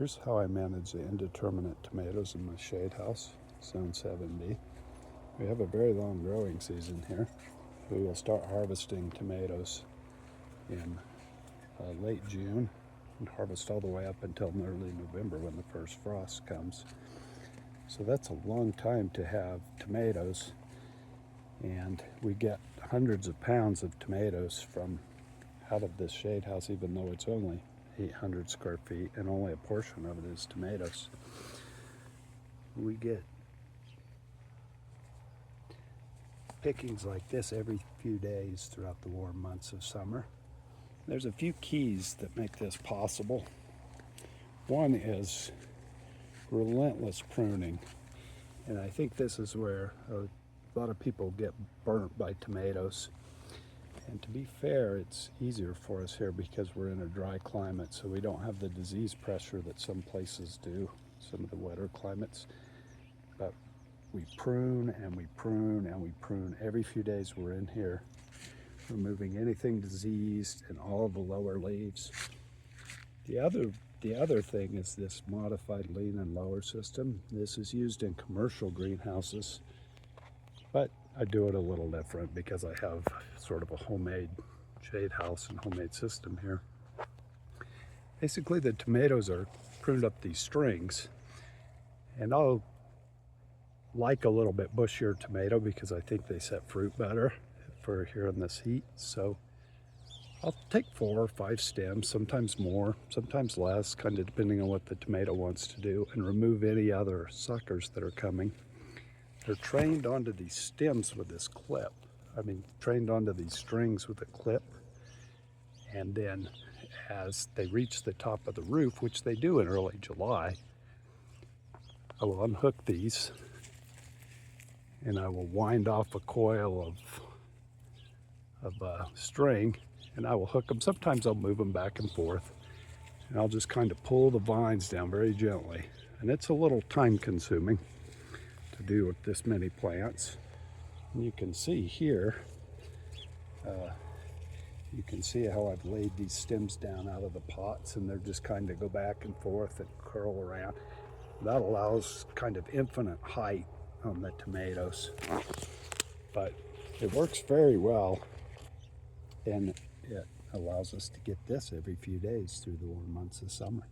Here's how I manage the indeterminate tomatoes in my shade house, zone 7B. We have a very long growing season here. We will start harvesting tomatoes in late June and harvest all the way up until early November when the first frost comes. So that's a long time to have tomatoes, and we get hundreds of pounds of tomatoes from out of this shade house, even though it's only 800 square feet and only a portion of it is tomatoes. We get pickings like this every few days throughout the warm months of summer. There's a few keys that make this possible. One is relentless pruning, and I think this is where a lot of people get burnt by tomatoes. And to be fair, it's easier for us here because we're in a dry climate, so we don't have the disease pressure that some places do, some of the wetter climates. But we prune and we prune and we prune. Every few days we're in here removing anything diseased and all of the lower leaves. The other thing is this modified lean and lower system. This is used in commercial greenhouses, but I do it a little different because I have sort of a homemade shade house and homemade system here. Basically, the tomatoes are pruned up these strings, and I'll like a little bit bushier tomato because I think they set fruit better for here in this heat. So I'll take 4 or 5 stems, sometimes more, sometimes less, kind of depending on what the tomato wants to do, and remove any other suckers that are coming. They're trained onto these stems with this clip. Trained onto these strings with a clip. And then as they reach the top of the roof, which they do in early July, I will unhook these and I will wind off a coil of string, and I will hook them. Sometimes I'll move them back and forth, and I'll just kind of pull the vines down very gently. And it's a little time consuming to do with this many plants. And you can see here, you can see how I've laid these stems down out of the pots, and they're just kind of go back and forth and curl around. That allows kind of infinite height on the tomatoes, but it works very well, and it allows us to get this every few days through the warm months of summer.